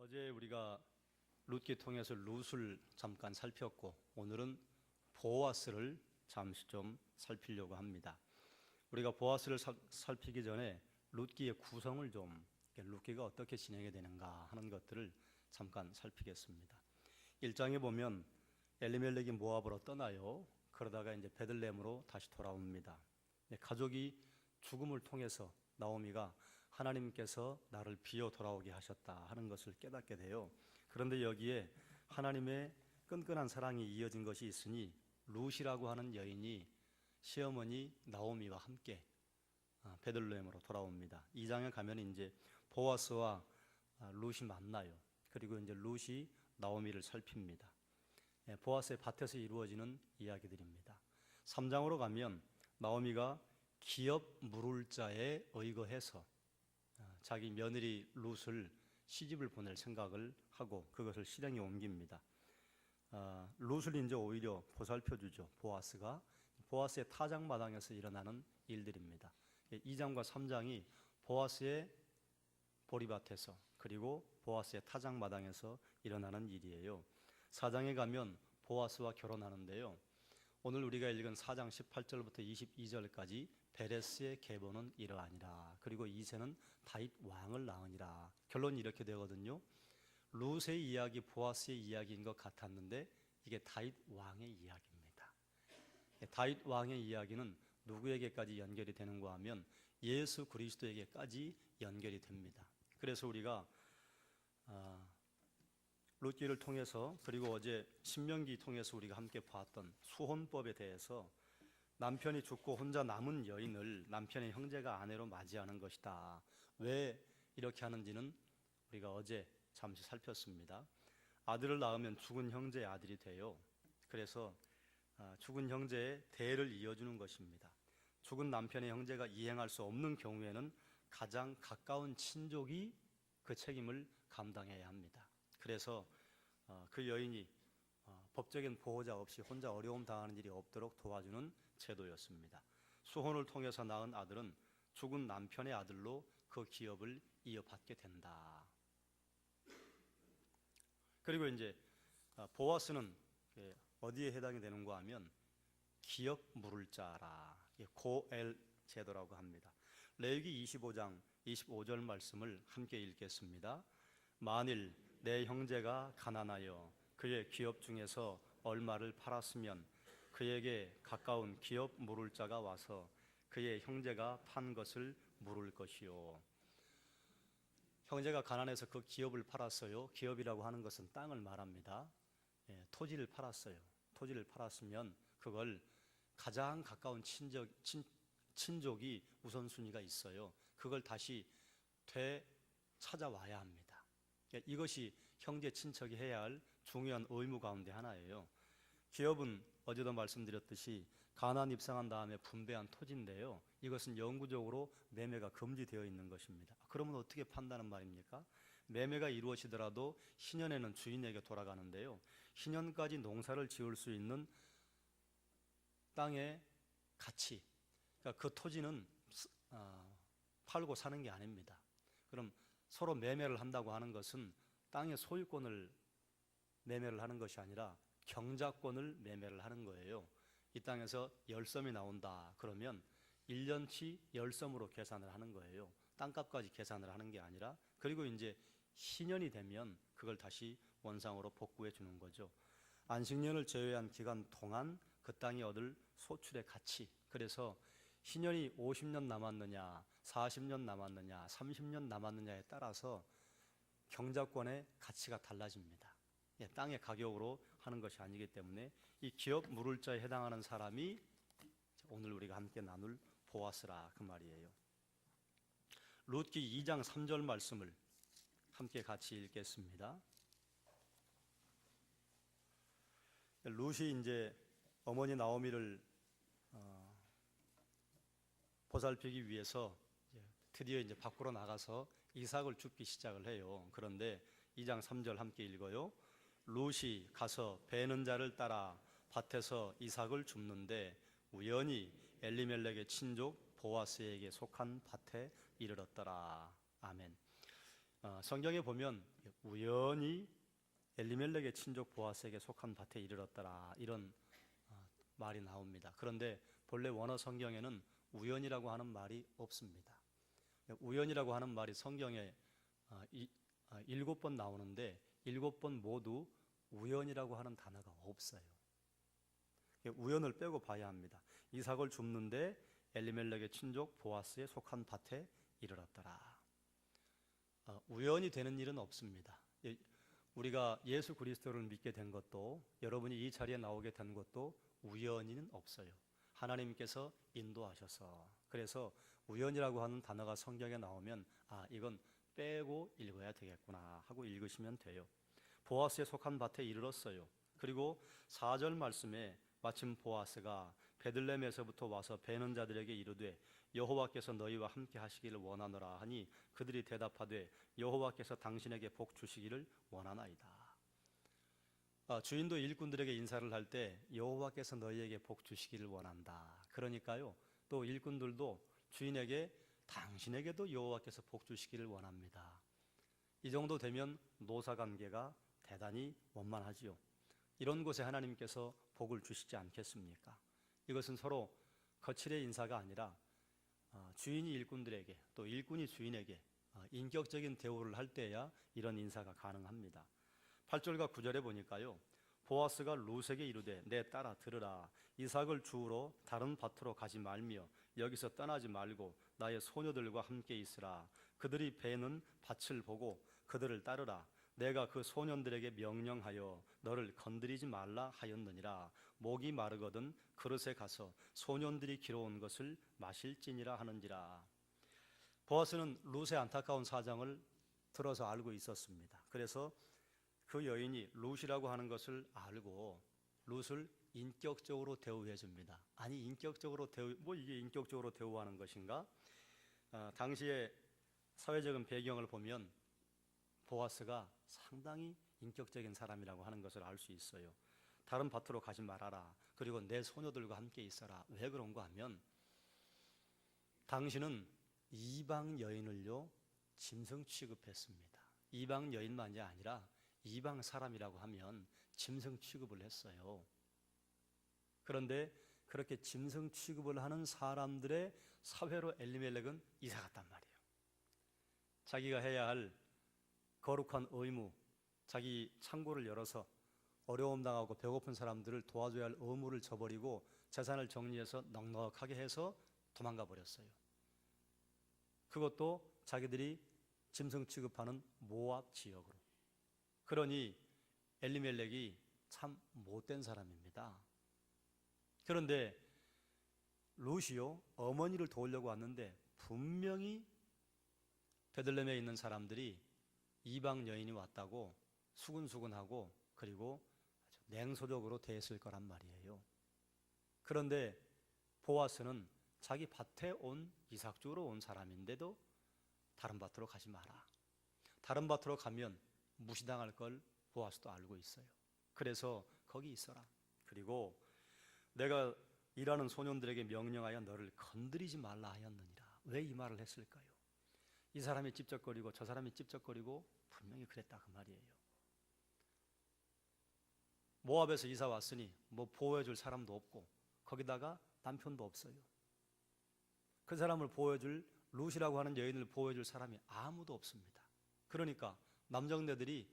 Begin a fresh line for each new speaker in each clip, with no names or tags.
어제 우리가 룻기 통해서 룻을 잠깐 살폈고 오늘은 보아스를 잠시 좀 살피려고 합니다. 우리가 보아스를 살피기 전에 룻기의 구성을 좀 룻기가 어떻게 진행이 되는가 하는 것들을 잠깐 살피겠습니다. 1장에 보면 엘리멜렉이 모압으로 떠나요. 그러다가 이제 베들레헴으로 다시 돌아옵니다. 가족이 죽음을 통해서 나오미가 하나님께서 나를 비워 돌아오게 하셨다 하는 것을 깨닫게 돼요. 그런데 여기에 하나님의 끈끈한 사랑이 이어진 것이 있으니 룻이라고 하는 여인이 시어머니 나오미와 함께 베들레헴으로 돌아옵니다. 2장에 가면 이제 보아스와 룻이 만나요. 그리고 이제 룻이 나오미를 살핍니다. 보아스의 밭에서 이루어지는 이야기들입니다. 3장으로 가면 나오미가 기업 물을 자에 의거해서 자기 며느리 룻을 시집을 보낼 생각을 하고 그것을 실행에 옮깁니다. 룻을 이제 오히려 보살펴주죠. 보아스의 타작마당에서 일어나는 일들입니다. 2장과 3장이 보아스의 보리밭에서 그리고 보아스의 타작마당에서 일어나는 일이에요. 4장에 가면 보아스와 결혼하는데요. 오늘 우리가 읽은 4장 18절부터 22절까지 베레스의 계보는 이러하니라. 그리고 이새는 다윗 왕을 낳으니라. 결론이 이렇게 되거든요. 룻의 이야기, 보아스의 이야기인 것 같았는데 이게 다윗 왕의 이야기입니다. 다윗 왕의 이야기는 누구에게까지 연결이 되는가 하면 예수 그리스도에게까지 연결이 됩니다. 그래서 우리가 룻기를 통해서 그리고 어제 신명기 통해서 우리가 함께 봤던 수혼법에 대해서 남편이 죽고 혼자 남은 여인을 남편의 형제가 아내로 맞이하는 것이다. 왜 이렇게 하는지는 우리가 어제 잠시 살폈습니다. 아들을 낳으면 죽은 형제의 아들이 돼요. 그래서 죽은 형제의 대를 이어주는 것입니다. 죽은 남편의 형제가 이행할 수 없는 경우에는 가장 가까운 친족이 그 책임을 감당해야 합니다. 그래서 그 여인이 법적인 보호자 없이 혼자 어려움 당하는 일이 없도록 도와주는 제도였습니다. 수혼을 통해서 낳은 아들은 죽은 남편의 아들로 그 기업을 이어받게 된다. 그리고 이제 보아스는 어디에 해당이 되는가 하면 기업 물을 자라, 고엘 제도라고 합니다. 레위기 25장 25절 말씀을 함께 읽겠습니다. 만일 내 형제가 가난하여 그의 기업 중에서 얼마를 팔았으면 그에게 가까운 기업 물을 자가 와서 그의 형제가 판 것을 물을 것이요. 형제가 가난해서 그 기업을 팔았어요. 기업이라고 하는 것은 땅을 말합니다. 토지를 팔았어요. 토지를 팔았으면 그걸 가장 가까운 친족이 우선순위가 있어요. 그걸 다시 되찾아와야 합니다. 이것이 형제 친척이 해야 할 중요한 의무 가운데 하나예요. 기업은 어제도 말씀드렸듯이 가나안 입성한 다음에 분배한 토지인데요. 이것은 영구적으로 매매가 금지되어 있는 것입니다. 그러면 어떻게 판다는 말입니까? 매매가 이루어지더라도 신년에는 주인에게 돌아가는데요. 신년까지 농사를 지을 수 있는 땅의 가치, 그러니까 그 토지는 팔고 사는 게 아닙니다. 그럼 서로 매매를 한다고 하는 것은 땅의 소유권을 매매를 하는 것이 아니라 경작권을 매매를 하는 거예요. 이 땅에서 10섬이 나온다 그러면 1년치 10섬으로 계산을 하는 거예요. 땅값까지 계산을 하는 게 아니라. 그리고 이제 신년이 되면 그걸 다시 원상으로 복구해 주는 거죠. 안식년을 제외한 기간 동안 그 땅이 얻을 소출의 가치, 그래서 신년이 50년 남았느냐 40년 남았느냐 30년 남았느냐에 따라서 경작권의 가치가 달라집니다. 땅의 가격으로 하는 것이 아니기 때문에 이 기업 물을 자에 해당하는 사람이 오늘 우리가 함께 나눌 보아스라 그 말이에요. 룻기 2장 3절 말씀을 함께 같이 읽겠습니다. 룻이 이제 어머니 나오미를 보살피기 위해서 드디어 이제 밖으로 나가서 이삭을 줍기 시작을 해요. 그런데 2장 3절 함께 읽어요. 룻이 가서 베는 자를 따라 밭에서 이삭을 줍는데 우연히 엘리멜렉의 친족 보아스에게 속한 밭에 이르렀더라. 아멘. 성경에 보면 우연히 엘리멜렉의 친족 보아스에게 속한 밭에 이르렀더라 이런 말이 나옵니다. 그런데 본래 원어 성경에는 우연이라고 하는 말이 없습니다. 우연이라고 하는 말이 성경에 7번 나오는데 7번 모두 우연이라고 하는 단어가 없어요. 우연을 빼고 봐야 합니다. 이삭을 줍는데 엘리멜렉의 친족 보아스에 속한 밭에 이르렀더라. 우연이 되는 일은 없습니다. 우리가 예수 그리스도를 믿게 된 것도, 여러분이 이 자리에 나오게 된 것도 우연히는 없어요. 하나님께서 인도하셔서. 그래서 우연이라고 하는 단어가 성경에 나오면 이건 빼고 읽어야 되겠구나 하고 읽으시면 돼요. 보아스에 속한 밭에 이르렀어요. 그리고 4절 말씀에 마침 보아스가 베들레헴에서부터 와서 베는 자들에게 이르되 여호와께서 너희와 함께 하시기를 원하노라 하니 그들이 대답하되 여호와께서 당신에게 복 주시기를 원하나이다. 주인도 일꾼들에게 인사를 할 때 여호와께서 너희에게 복 주시기를 원한다. 그러니까요, 또 일꾼들도 주인에게 당신에게도 여호와께서 복 주시기를 원합니다. 이 정도 되면 노사관계가 대단히 원만하지요. 이런 곳에 하나님께서 복을 주시지 않겠습니까? 이것은 서로 거칠의 인사가 아니라 주인이 일꾼들에게 또 일꾼이 주인에게 인격적인 대우를 할 때야 이런 인사가 가능합니다. 8절과 9절에 보니까요, 보아스가 룻에게 이르되 내 딸아 들으라. 이삭을 주우러 다른 밭으로 가지 말며 여기서 떠나지 말고 나의 소녀들과 함께 있으라. 그들이 베는 밭을 보고 그들을 따르라. 내가 그 소년들에게 명령하여 너를 건드리지 말라 하였느니라. 목이 마르거든 그릇에 가서 소년들이 길어온 것을 마실지니라 하는지라. 보아스는 룻의 안타까운 사정을 들어서 알고 있었습니다. 그래서 그 여인이 룻이라고 하는 것을 알고 룻을 인격적으로 대우해 줍니다. 아니 인격적으로 이게 인격적으로 대우하는 것인가? 당시의 사회적인 배경을 보면 보아스가 상당히 인격적인 사람이라고 하는 것을 알 수 있어요. 다른 밭으로 가지 말아라. 그리고 내 소녀들과 함께 있어라. 왜 그런가 하면 당신은 이방 여인을요 짐승 취급했습니다. 이방 여인만이 아니라 이방 사람이라고 하면 짐승 취급을 했어요. 그런데 그렇게 짐승 취급을 하는 사람들의 사회로 엘리멜렉은 이사 갔단 말이에요. 자기가 해야 할 거룩한 의무, 자기 창고를 열어서 어려움 당하고 배고픈 사람들을 도와줘야 할 의무를 저버리고 재산을 정리해서 넉넉하게 해서 도망가 버렸어요. 그것도 자기들이 짐승 취급하는 모압 지역으로. 그러니 엘리멜렉이 참 못된 사람입니다. 그런데 룻이요 어머니를 도우려고 왔는데 분명히 베들레헴에 있는 사람들이 이방 여인이 왔다고 수근수근하고 그리고 아주 냉소적으로 대했을 거란 말이에요. 그런데 보아스는 자기 밭에 온 이삭 주우러 온 사람인데도 다른 밭으로 가지 마라. 다른 밭으로 가면 무시당할 걸 보아스도 알고 있어요. 그래서 거기 있어라. 그리고 내가 일하는 소년들에게 명령하여 너를 건드리지 말라 하였느니라. 왜 이 말을 했을까요? 이 사람이 찝쩍거리고 저 사람이 찝쩍거리고 분명히 그랬다 그 말이에요. 모압에서 이사 왔으니 뭐 보호해줄 사람도 없고 거기다가 남편도 없어요. 그 사람을 보호해줄 룻이라고 하는 여인을 보호해줄 사람이 아무도 없습니다. 그러니까 남정네들이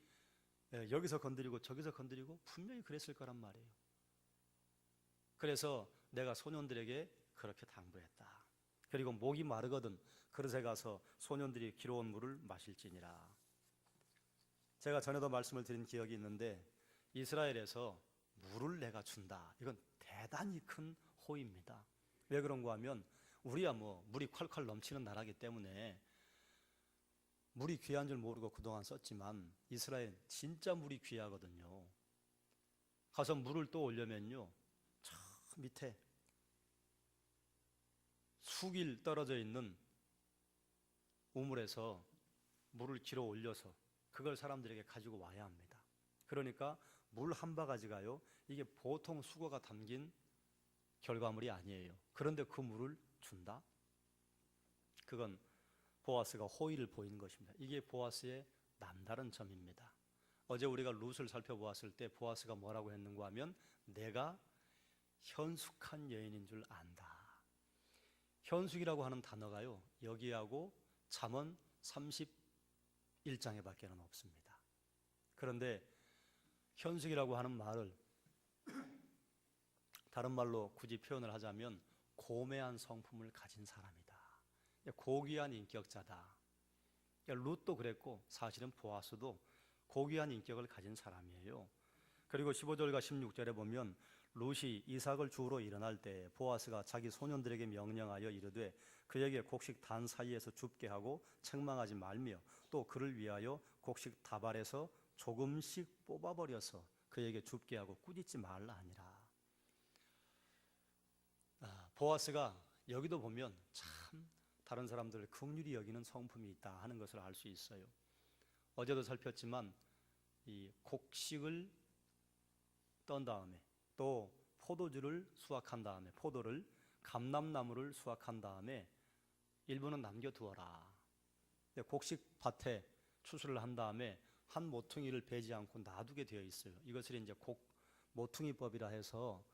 여기서 건드리고 저기서 건드리고 분명히 그랬을 거란 말이에요. 그래서 내가 소년들에게 그렇게 당부했다. 그리고 목이 마르거든 그릇에 가서 소년들이 길어온 물을 마실지니라. 제가 전에도 말씀을 드린 기억이 있는데 이스라엘에서 물을 내가 준다. 이건 대단히 큰 호의입니다. 왜 그런가 하면 우리야 뭐 물이 콸콸 넘치는 나라기 때문에 물이 귀한 줄 모르고 그동안 썼지만 이스라엘 진짜 물이 귀하거든요. 가서 물을 또 오려면요 저 밑에 수길 떨어져 있는 우물에서 물을 길어 올려서 그걸 사람들에게 가지고 와야 합니다. 그러니까 물 한 바가지가요 이게 보통 수고가 담긴 결과물이 아니에요. 그런데 그 물을 준다? 그건 보아스가 호의를 보인 것입니다. 이게 보아스의 남다른 점입니다. 어제 우리가 룻을 살펴보았을 때 보아스가 뭐라고 했는가 하면 내가 현숙한 여인인 줄 안다. 현숙이라고 하는 단어가요, 여기하고 잠언 31장에 밖에는 없습니다. 그런데 현숙이라고 하는 말을 다른 말로 굳이 표현을 하자면 고매한 성품을 가진 사람이다. 고귀한 인격자다. 룻도 그랬고 사실은 보아스도 고귀한 인격을 가진 사람이에요. 그리고 15절과 16절에 보면 룻이 이삭을 주우러 일어날 때 보아스가 자기 소년들에게 명령하여 이르되 그에게 곡식 단 사이에서 줍게 하고 책망하지 말며 또 그를 위하여 곡식 다발에서 조금씩 뽑아버려서 그에게 줍게 하고 꾸짖지 말라 하니라. 보아스가 여기도 보면 참 다른 사람들을 긍휼히 여기는 성품이 있다 하는 것을 알 수 있어요. 어제도 살폈지만 이 곡식을 떤 다음에 또 포도주를 수확한 다음에 포도를 감람나무를 수확한 다음에 일부는 남겨두어라. 곡식 밭에 추수를 한 다음에 한 모퉁이를 베지 않고 놔두게 되어 있어요. 이것을 이제 모퉁이법이라 해서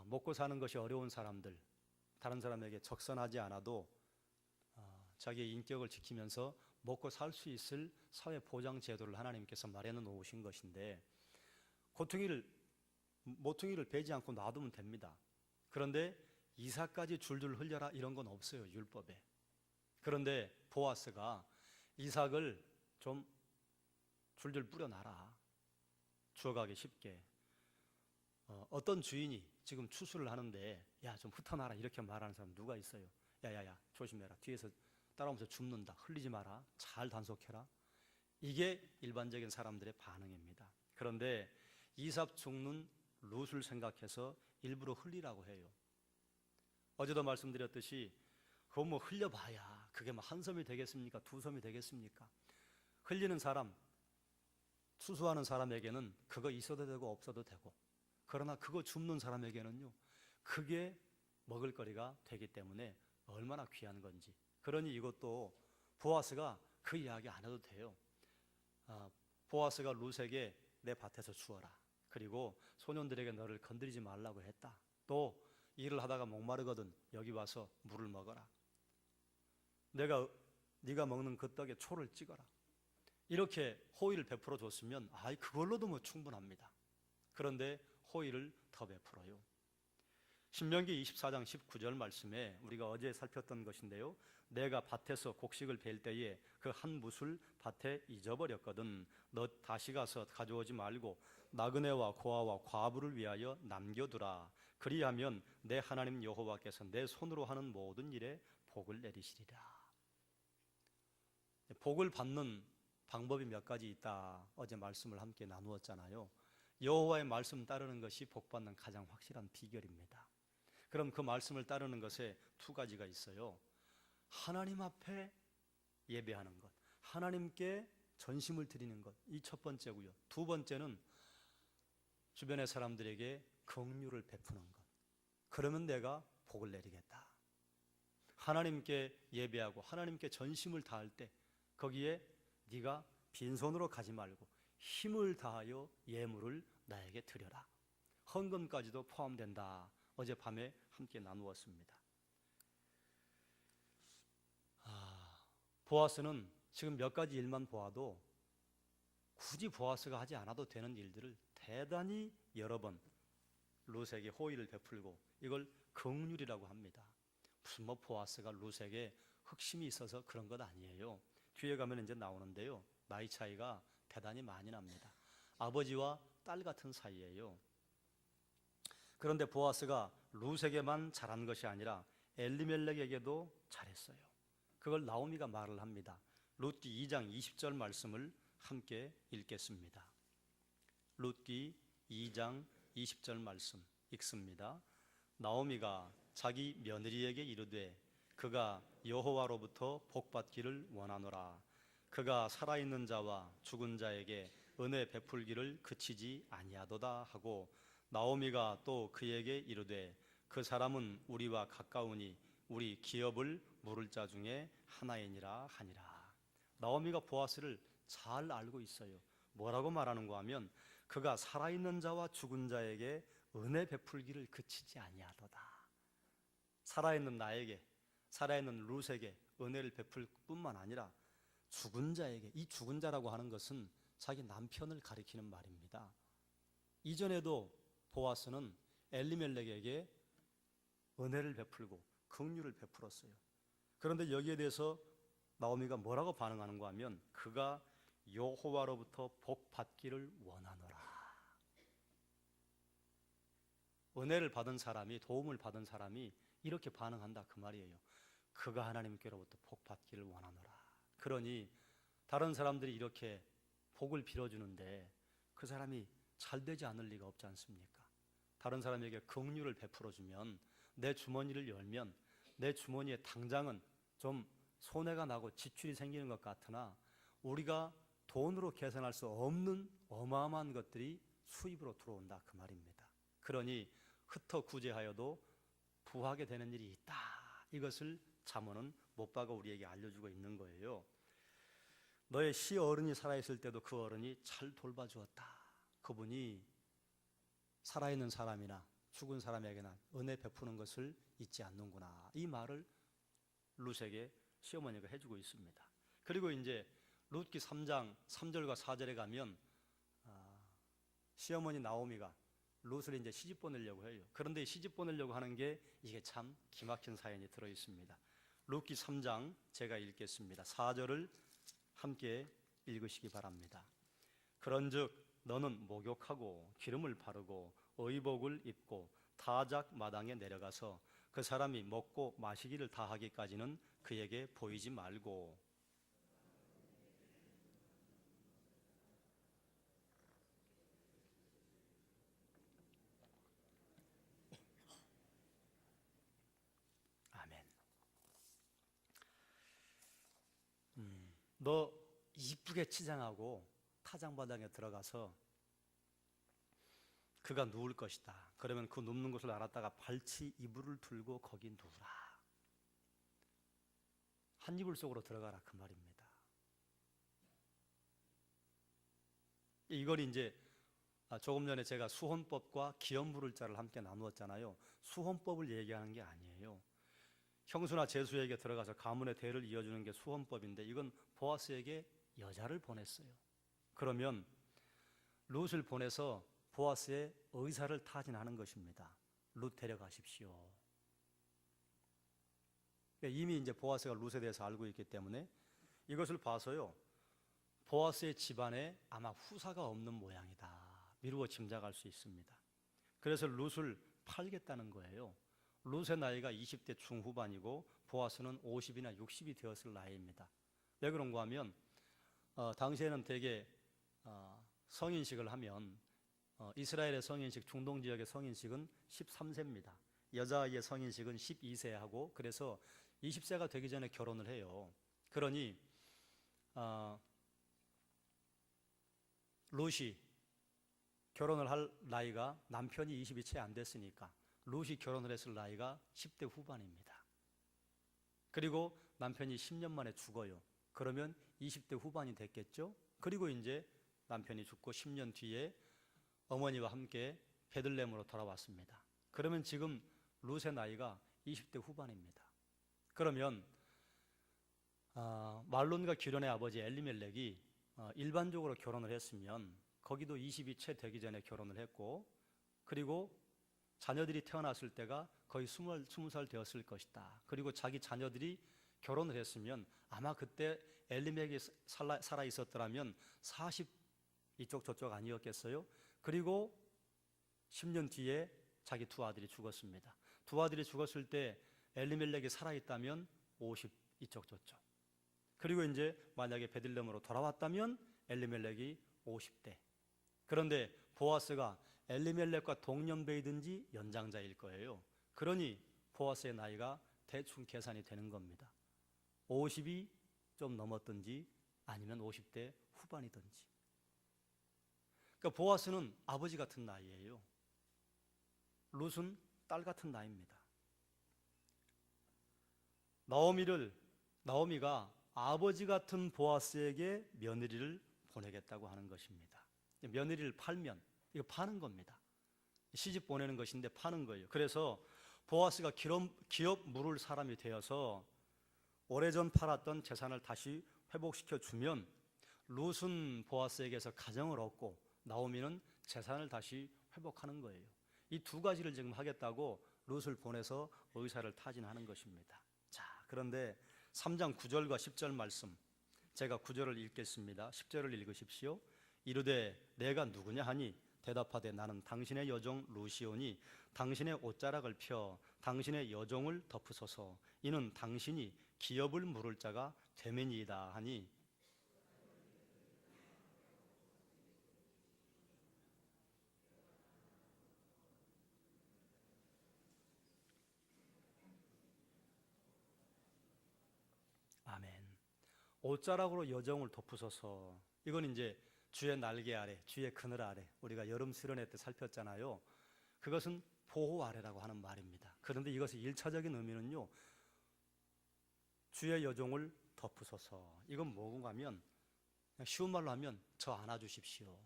먹고 사는 것이 어려운 사람들, 다른 사람에게 적선하지 않아도 자기의 인격을 지키면서 먹고 살 수 있을 사회 보장 제도를 하나님께서 마련해 놓으신 것인데 모퉁이를 베지 않고 놔두면 됩니다. 그런데 이삭까지 줄줄 흘려라 이런 건 없어요, 율법에. 그런데 보아스가 이삭을 좀 줄줄 뿌려놔라, 주워가기 쉽게. 어떤 주인이 지금 추수를 하는데 야 좀 흩어놔라 이렇게 말하는 사람 누가 있어요? 야야야 조심해라, 뒤에서 따라오면서 줍는다, 흘리지 마라, 잘 단속해라. 이게 일반적인 사람들의 반응입니다. 그런데 이삭 죽는 룻을 생각해서 일부러 흘리라고 해요. 어제도 말씀드렸듯이 그거 뭐 흘려봐야 그게 뭐 한 섬이 되겠습니까? 두 섬이 되겠습니까? 흘리는 사람, 추수하는 사람에게는 그거 있어도 되고 없어도 되고, 그러나 그거 줍는 사람에게는요 그게 먹을거리가 되기 때문에 얼마나 귀한 건지. 그러니 이것도 보아스가 그 이야기 안 해도 돼요. 보아스가 룻에게 내 밭에서 주어라, 그리고 소년들에게 너를 건드리지 말라고 했다. 또 일을 하다가 목마르거든 여기 와서 물을 먹어라. 네가 먹는 그 떡에 초를 찍어라. 이렇게 호의를 베풀어 줬으면 그걸로도 뭐 충분합니다. 그런데 호의를 더 베풀어요. 신명기 24장 19절 말씀에 우리가 어제 살폈던 것인데요, 내가 밭에서 곡식을 벨 때에 그 한 뭇을 밭에 잊어버렸거든 너 다시 가서 가져오지 말고 나그네와 고아와 과부를 위하여 남겨두라. 그리하면 내 하나님 여호와께서 내 손으로 하는 모든 일에 복을 내리시리라. 복을 받는 방법이 몇 가지 있다, 어제 말씀을 함께 나누었잖아요. 여호와의 말씀 따르는 것이 복받는 가장 확실한 비결입니다. 그럼 그 말씀을 따르는 것에 두 가지가 있어요. 하나님 앞에 예배하는 것, 하나님께 전심을 드리는 것, 이 첫 번째고요. 두 번째는 주변의 사람들에게 긍휼을 베푸는 것. 그러면 내가 복을 내리겠다. 하나님께 예배하고 하나님께 전심을 다할 때 거기에 네가 빈손으로 가지 말고 힘을 다하여 예물을 나에게 드려라. 헌금까지도 포함된다. 어젯밤에 함께 나누었습니다. 보아스는 지금 몇 가지 일만 보아도 굳이 보아스가 하지 않아도 되는 일들을 대단히 여러 번 룻에게 호의를 베풀고 이걸 긍휼이라고 합니다. 무슨 보아스가 룻에게 흑심이 있어서 그런 것 아니에요. 뒤에 가면 이제 나오는데요, 나이 차이가 대단히 많이 납니다. 아버지와 딸 같은 사이예요. 그런데 보아스가 룻에게만 잘한 것이 아니라 엘리멜렉에게도 잘했어요. 그걸 나오미가 말을 합니다. 룻기 2장 20절 말씀을 함께 읽겠습니다. 룻기 2장 20절 말씀 읽습니다. 나오미가 자기 며느리에게 이르되 그가 여호와로부터 복받기를 원하노라. 그가 살아있는 자와 죽은 자에게 은혜 베풀기를 그치지 아니하도다 하고, 나오미가 또 그에게 이르되 그 사람은 우리와 가까우니 우리 기업을 물을 자 중에 하나이니라 하니라. 나오미가 보아스를 잘 알고 있어요. 뭐라고 말하는가 하면 그가 살아있는 자와 죽은 자에게 은혜 베풀기를 그치지 아니하도다. 살아있는 나에게, 살아있는 룻에게 은혜를 베풀 뿐만 아니라 죽은 자에게, 이 죽은 자라고 하는 것은 자기 남편을 가리키는 말입니다. 이전에도 보아스는 엘리멜렉에게 은혜를 베풀고 긍휼을 베풀었어요. 그런데 여기에 대해서 나오미가 뭐라고 반응하는가 하면 그가 여호와로부터 복 받기를 원하노라. 은혜를 받은 사람이, 도움을 받은 사람이 이렇게 반응한다 그 말이에요. 그가 하나님께로부터 복 받기를 원하노라. 그러니 다른 사람들이 이렇게 복을 빌어주는데 그 사람이 잘 되지 않을 리가 없지 않습니까? 다른 사람에게 긍휼을 베풀어주면, 내 주머니를 열면 내 주머니에 당장은 좀 손해가 나고 지출이 생기는 것 같으나 우리가 돈으로 계산할 수 없는 어마어마한 것들이 수입으로 들어온다 그 말입니다. 그러니 흩어 구제하여도 부하게 되는 일이 있다. 이것을 잠언은 못 박아 우리에게 알려주고 있는 거예요. 너의 시어른이 살아있을 때도 그 어른이 잘 돌봐주었다. 그분이 살아있는 사람이나 죽은 사람에게나 은혜 베푸는 것을 잊지 않는구나. 이 말을 룻에게 시어머니가 해주고 있습니다. 그리고 이제 룻기 3장 3절과 4절에 가면 시어머니 나오미가 룻을 이제 시집 보내려고 해요. 그런데 시집 보내려고 하는 게 이게 참 기막힌 사연이 들어 있습니다. 룻기 3장 제가 읽겠습니다. 4절을 함께 읽으시기 바랍니다. 그런즉 너는 목욕하고 기름을 바르고 의복을 입고 타작 마당에 내려가서 그 사람이 먹고 마시기를 다 하기까지는 그에게 보이지 말고 아멘. 너 이쁘게 치장하고 타작마당에 들어가서 그가 누울 것이다. 그러면 그 눕는 곳을 알았다가 발치 이불을 들고 거기 누우라. 한 이불 속으로 들어가라 그 말입니다. 이걸 이제 조금 전에 제가 수혼법과 기업 물을 자를 함께 나누었잖아요. 수혼법을 얘기하는 게 아니에요. 형수나 제수에게 들어가서 가문의 대를 이어주는 게 수혼법인데 이건 보아스에게 여자를 보냈어요. 그러면 룻을 보내서 보아스의 의사를 타진하는 것입니다. 룻 데려가십시오. 이미 이제 보아스가 룻에 대해서 알고 있기 때문에 이것을 봐서요, 보아스의 집안에 아마 후사가 없는 모양이다 미루어 짐작할 수 있습니다. 그래서 룻을 팔겠다는 거예요. 룻의 나이가 20대 중후반이고 보아스는 50이나 60이 되었을 나이입니다. 왜 그런가 하면 당시에는 대개 성인식을 하면 이스라엘의 성인식, 중동 지역의 성인식은 13세입니다. 여자아이의 성인식은 12세 하고, 그래서 20세가 되기 전에 결혼을 해요. 그러니 룻이 결혼을 할 나이가, 남편이 20이 채 안 됐으니까 룻이 결혼을 했을 나이가 10대 후반입니다. 그리고 남편이 10년 만에 죽어요. 그러면 20대 후반이 됐겠죠. 그리고 이제 남편이 죽고 10년 뒤에 어머니와 함께 베들레헴으로 돌아왔습니다. 그러면 지금 룻의 나이가 20대 후반입니다. 그러면 말론과 기련의 아버지 엘리멜렉이 일반적으로 결혼을 했으면 거기도 20이 채 되기 전에 결혼을 했고, 그리고 자녀들이 태어났을 때가 거의 20살 되었을 것이다. 그리고 자기 자녀들이 결혼을 했으면 아마 그때 엘리멜렉이 살아 있었더라면 40 이쪽 저쪽 아니었겠어요? 그리고 10년 뒤에 자기 두 아들이 죽었습니다. 두 아들이 죽었을 때 엘리멜렉이 살아있다면 50 이쪽 저쪽. 그리고 이제 만약에 베들레헴으로 돌아왔다면 엘리멜렉이 50대. 그런데 보아스가 엘리멜렉과 동년배이든지 연장자일 거예요. 그러니 보아스의 나이가 대충 계산이 되는 겁니다. 50이 좀 넘었든지 아니면 50대 후반이든지. 그러니까 보아스는 아버지 같은 나이예요. 룻은 딸 같은 나이입니다. 나오미가 아버지 같은 보아스에게 며느리를 보내겠다고 하는 것입니다. 며느리를 팔면 이거 파는 겁니다. 시집 보내는 것인데 파는 거예요. 그래서 보아스가 기업 물을 사람이 되어서 오래전 팔았던 재산을 다시 회복시켜 주면 룻은 보아스에게서 가정을 얻고 나오미는 재산을 다시 회복하는 거예요. 이 두 가지를 지금 하겠다고 룻을 보내서 의사를 타진하는 것입니다. 자, 그런데 3장 9절과 10절 말씀, 제가 9절을 읽겠습니다. 10절을 읽으십시오. 이르되 내가 누구냐 하니 대답하되 나는 당신의 여종 루시오니 당신의 옷자락을 펴 당신의 여종을 덮으소서. 이는 당신이 기업을 물을 자가 되매니이다 하니 아멘. 옷자락으로 여정을 덮으소서. 이건 이제 주의 날개 아래, 주의 그늘 아래, 우리가 여름 수련회 때 살폈잖아요. 그것은 보호 아래라고 하는 말입니다. 그런데 이것의 1차적인 의미는요, 주의 여종을 덮으소서. 이건 뭔가 하면, 그냥 쉬운 말로 하면 저 안아주십시오,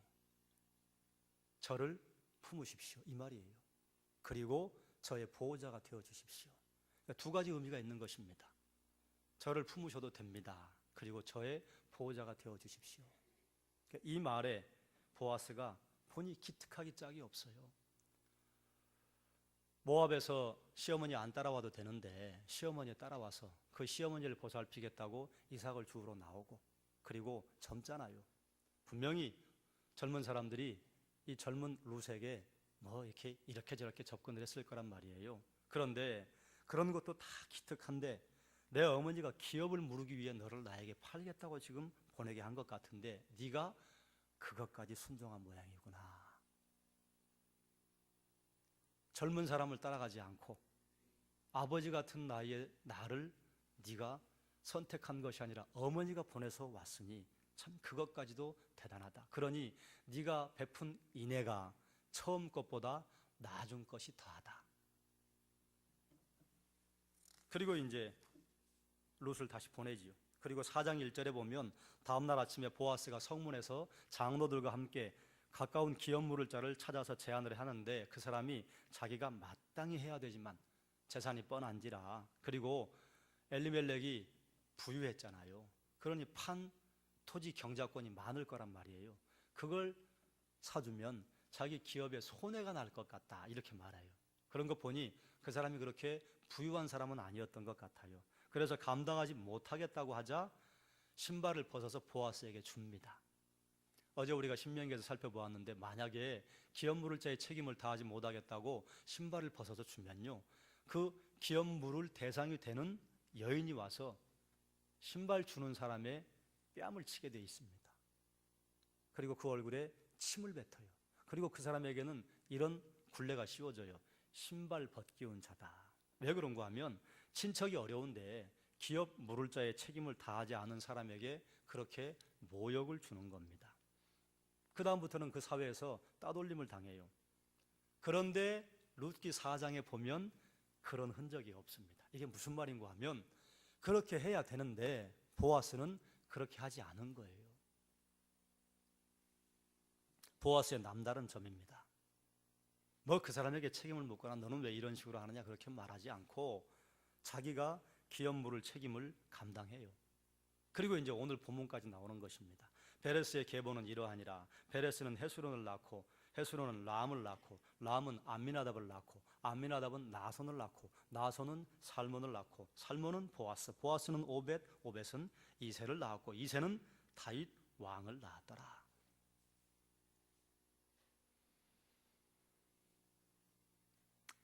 저를 품으십시오, 이 말이에요. 그리고 저의 보호자가 되어주십시오. 그러니까 두 가지 의미가 있는 것입니다. 저를 품으셔도 됩니다. 그리고 저의 보호자가 되어주십시오. 이 말에 보아스가 본이 기특하기 짝이 없어요. 모압에서 시어머니 안 따라와도 되는데 시어머니 따라와서 그 시어머니를 보살피겠다고 이삭을 주우러 나오고, 그리고 젊잖아요. 분명히 젊은 사람들이 이 젊은 룻에게 뭐 이렇게 저렇게 접근을 했을 거란 말이에요. 그런데 그런 것도 다 기특한데 내 어머니가 기업을 무르기 위해 너를 나에게 팔겠다고 지금 보내게 한 것 같은데 네가 그것까지 순종한 모양이구나. 젊은 사람을 따라가지 않고 아버지 같은 나이의 나를 네가 선택한 것이 아니라 어머니가 보내서 왔으니 참 그것까지도 대단하다. 그러니 네가 베푼 인애가 처음 것보다 나중 것이 더하다. 그리고 이제 룻을 다시 보내지요. 그리고 4장 1절에 보면 다음날 아침에 보아스가 성문에서 장로들과 함께 가까운 기업 물을 자를 찾아서 제안을 하는데 그 사람이 자기가 마땅히 해야 되지만 재산이 뻔한지라, 그리고 엘리멜렉이 부유했잖아요. 그러니 판 토지 경작권이 많을 거란 말이에요. 그걸 사주면 자기 기업에 손해가 날 것 같다, 이렇게 말해요. 그런 거 보니 그 사람이 그렇게 부유한 사람은 아니었던 것 같아요. 그래서 감당하지 못하겠다고 하자 신발을 벗어서 보아스에게 줍니다. 어제 우리가 신명기에서 살펴보았는데 만약에 기업 물을 자의 책임을 다하지 못하겠다고 신발을 벗어서 주면요, 그 기업 물을 대상이 되는 여인이 와서 신발 주는 사람의 뺨을 치게 되어 있습니다. 그리고 그 얼굴에 침을 뱉어요. 그리고 그 사람에게는 이런 굴레가 씌워져요. 신발 벗기운 자다. 왜 그런가 하면 친척이 어려운데 기업 물을 자의 책임을 다하지 않은 사람에게 그렇게 모욕을 주는 겁니다. 그 다음부터는 그 사회에서 따돌림을 당해요. 그런데 룻기 4장에 보면 그런 흔적이 없습니다. 이게 무슨 말인가 하면 그렇게 해야 되는데 보아스는 그렇게 하지 않은 거예요. 보아스의 남다른 점입니다. 뭐 그 사람에게 책임을 묻거나 너는 왜 이런 식으로 하느냐 그렇게 말하지 않고 자기가 기업 물을 책임을 감당해요. 그리고 이제 오늘 본문까지 나오는 것입니다. 베레스의 계보는 이러하니라. 베레스는 헤스론을 낳고 헤스론은 람을 낳고 람은 암미나답을 낳고 암미나답은 나손을 낳고 나손은 살몬을 낳고 살몬은 보아스, 보아스는 오벳, 오벳은 이새를 낳았고 이새는 다윗 왕을 낳았더라.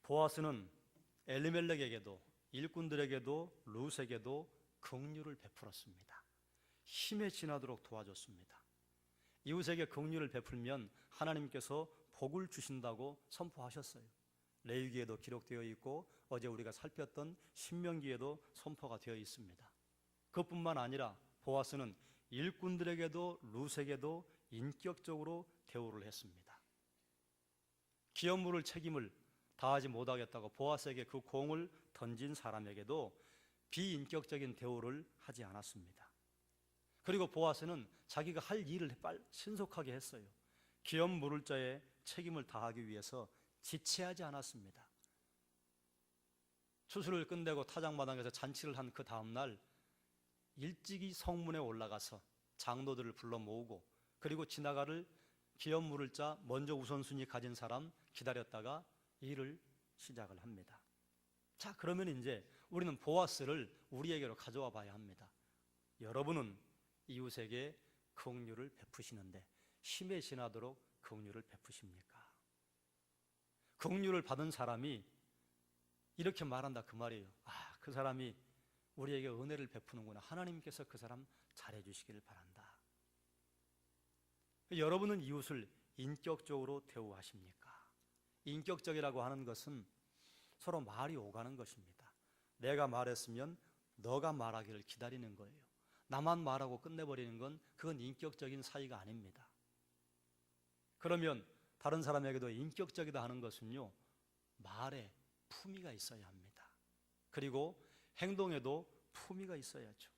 보아스는 엘리멜렉에게도 일꾼들에게도 룻에게도 긍휼을 베풀었습니다. 힘에 지나도록 도와줬습니다. 이웃에게 긍휼을 베풀면 하나님께서 복을 주신다고 선포하셨어요. 레위기에도 기록되어 있고 어제 우리가 살폈던 신명기에도 선포가 되어 있습니다. 그것뿐만 아니라 보아스는 일꾼들에게도 룻에게도 인격적으로 대우를 했습니다. 기업 물을 책임을 다하지 못하겠다고 보아스에게 그 공을 던진 사람에게도 비인격적인 대우를 하지 않았습니다. 그리고 보아스는 자기가 할 일을 신속하게 했어요. 기업 물을 자의 책임을 다하기 위해서 지체하지 않았습니다. 추수를 끝내고 타작마당에서 잔치를 한 그 다음날 일찍이 성문에 올라가서 장로들을 불러 모으고, 그리고 지나가를 기업 물을 자 먼저 우선순위 가진 사람 기다렸다가 일을 시작을 합니다. 자, 그러면 이제 우리는 보아스를 우리에게로 가져와 봐야 합니다. 여러분은 이웃에게 긍휼을 베푸시는데 힘에 지나도록 긍휼을 베푸십니까? 긍휼을 받은 사람이 이렇게 말한다 그 말이에요. 그 사람이 우리에게 은혜를 베푸는구나. 하나님께서 그 사람 잘해 주시기를 바란다. 여러분은 이웃을 인격적으로 대우하십니까? 인격적이라고 하는 것은 서로 말이 오가는 것입니다. 내가 말했으면 너가 말하기를 기다리는 거예요. 나만 말하고 끝내버리는 건 그건 인격적인 사이가 아닙니다. 그러면 다른 사람에게도 인격적이다 하는 것은요, 말에 품위가 있어야 합니다. 그리고 행동에도 품위가 있어야죠.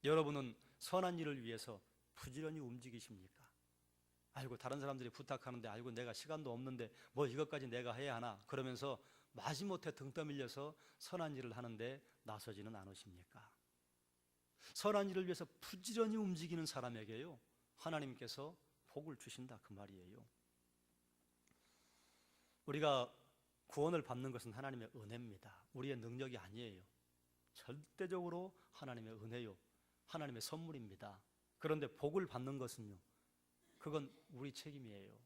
여러분은 선한 일을 위해서 부지런히 움직이십니까? 아이고, 다른 사람들이 부탁하는데 아이고 내가 시간도 없는데 뭐 이것까지 내가 해야 하나, 그러면서 마지못해 등 떠밀려서 선한 일을 하는데 나서지는 않으십니까? 선한 일을 위해서 부지런히 움직이는 사람에게요, 하나님께서 복을 주신다 그 말이에요. 우리가 구원을 받는 것은 하나님의 은혜입니다. 우리의 능력이 아니에요. 절대적으로 하나님의 은혜요, 하나님의 선물입니다. 그런데 복을 받는 것은요, 그건 우리 책임이에요.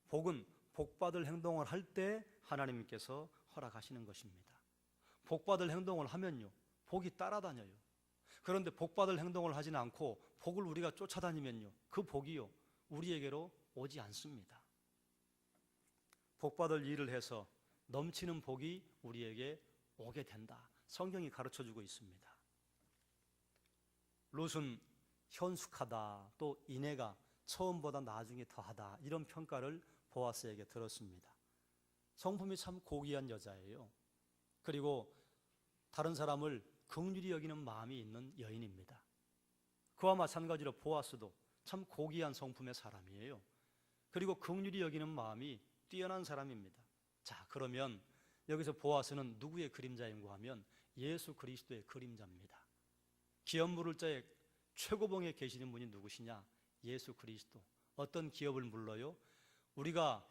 복은 복받을 행동을 할 때 하나님께서 허락하시는 것입니다. 복받을 행동을 하면요, 복이 따라다녀요. 그런데 복받을 행동을 하지는 않고 복을 우리가 쫓아다니면요, 그 복이요, 우리에게로 오지 않습니다. 복받을 일을 해서 넘치는 복이 우리에게 오게 된다. 성경이 가르쳐주고 있습니다. 롯은 현숙하다, 또 이내가 처음보다 나중에 더하다, 이런 평가를 보아스에게 들었습니다. 성품이 참 고귀한 여자예요. 그리고 다른 사람을 긍휼히 여기는 마음이 있는 여인입니다. 그와 마찬가지로 보아스도 참 고귀한 성품의 사람이에요. 그리고 긍휼히 여기는 마음이 뛰어난 사람입니다. 자, 그러면 여기서 보아스는 누구의 그림자인가 하면 예수 그리스도의 그림자입니다. 기업 물을 자의 최고봉에 계시는 분이 누구시냐? 예수 그리스도. 어떤 기업을 물러요? 우리가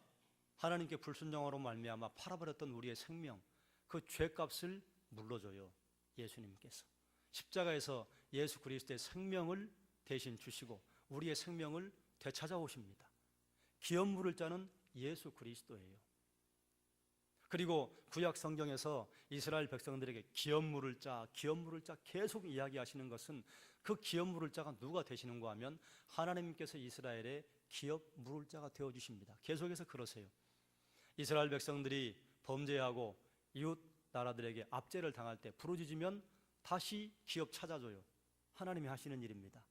하나님께 불순종으로 말미암아 팔아버렸던 우리의 생명, 그 죄값을 물러줘요, 예수님께서. 십자가에서 예수 그리스도의 생명을 대신 주시고 우리의 생명을 되찾아오십니다. 기업 물을 자는 예수 그리스도예요. 그리고 구약 성경에서 이스라엘 백성들에게 기업 물을 자, 기업 물을 자 계속 이야기하시는 것은 그 기업 물을 자가 누가 되시는가 하면 하나님께서 이스라엘의 기업 물을 자가 되어주십니다. 계속해서 그러세요. 이스라엘 백성들이 범죄하고 이웃 나라들에게 압제를 당할 때 부르짖으면 다시 기업 찾아줘요. 하나님이 하시는 일입니다.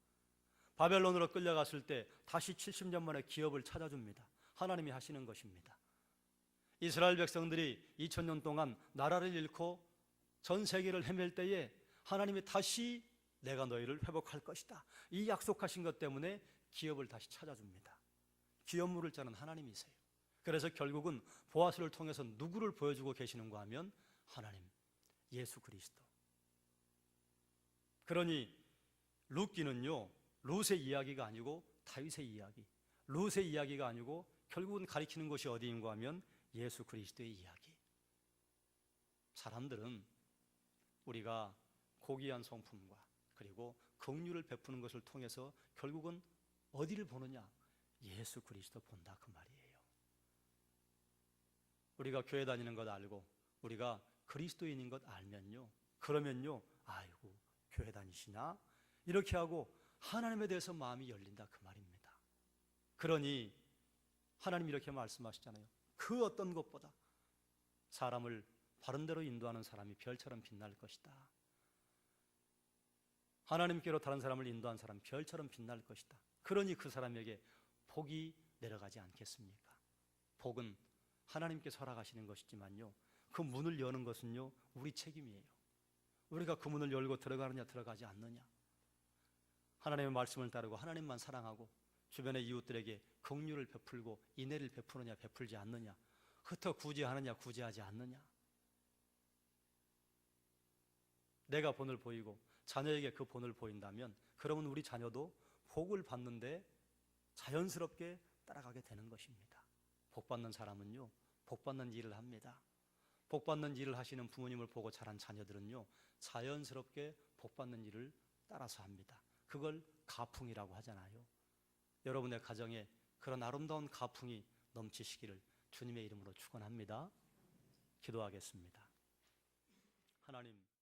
바벨론으로 끌려갔을 때 다시 70년 만에 기업을 찾아줍니다. 하나님이 하시는 것입니다. 이스라엘 백성들이 2000년 동안 나라를 잃고 전 세계를 헤맬 때에 하나님이 다시 내가 너희를 회복할 것이다, 이 약속하신 것 때문에 기업을 다시 찾아줍니다. 기업 물을 자는 하나님이세요. 그래서 결국은 보아스를 통해서 누구를 보여주고 계시는가 하면 하나님, 예수 그리스도. 그러니 룻기는요, 룻의 이야기가 아니고 다윗의 이야기, 룻의 이야기가 아니고 결국은 가리키는 것이 어디인가 하면 예수 그리스도의 이야기. 사람들은 우리가 고귀한 성품과 그리고 긍휼을 베푸는 것을 통해서 결국은 어디를 보느냐? 예수 그리스도 본다 그 말이에요. 우리가 교회 다니는 것 알고 우리가 그리스도인인 것 알면요, 그러면요, 아이고 교회 다니시나? 이렇게 하고 하나님에 대해서 마음이 열린다 그 말입니다. 그러니 하나님 이렇게 말씀하시잖아요. 그 어떤 것보다 사람을 바른 대로 인도하는 사람이 별처럼 빛날 것이다. 하나님께로 다른 사람을 인도한 사람 별처럼 빛날 것이다. 그러니 그 사람에게 복이 내려가지 않겠습니까? 복은 하나님께서 허락하시는 것이지만요, 그 문을 여는 것은요, 우리 책임이에요. 우리가 그 문을 열고 들어가느냐 들어가지 않느냐, 하나님의 말씀을 따르고 하나님만 사랑하고 주변의 이웃들에게 긍휼을 베풀고 인애를 베푸느냐 베풀지 않느냐, 흩어 구제하느냐 구제하지 않느냐. 내가 본을 보이고 자녀에게 그 본을 보인다면 그러면 우리 자녀도 복을 받는데 자연스럽게 따라가게 되는 것입니다. 복 받는 사람은요, 복 받는 일을 합니다. 복 받는 일을 하시는 부모님을 보고 자란 자녀들은요, 자연스럽게 복 받는 일을 따라서 합니다. 그걸 가풍이라고 하잖아요. 여러분의 가정에 그런 아름다운 가풍이 넘치시기를 주님의 이름으로 축원합니다. 기도하겠습니다. 하나님,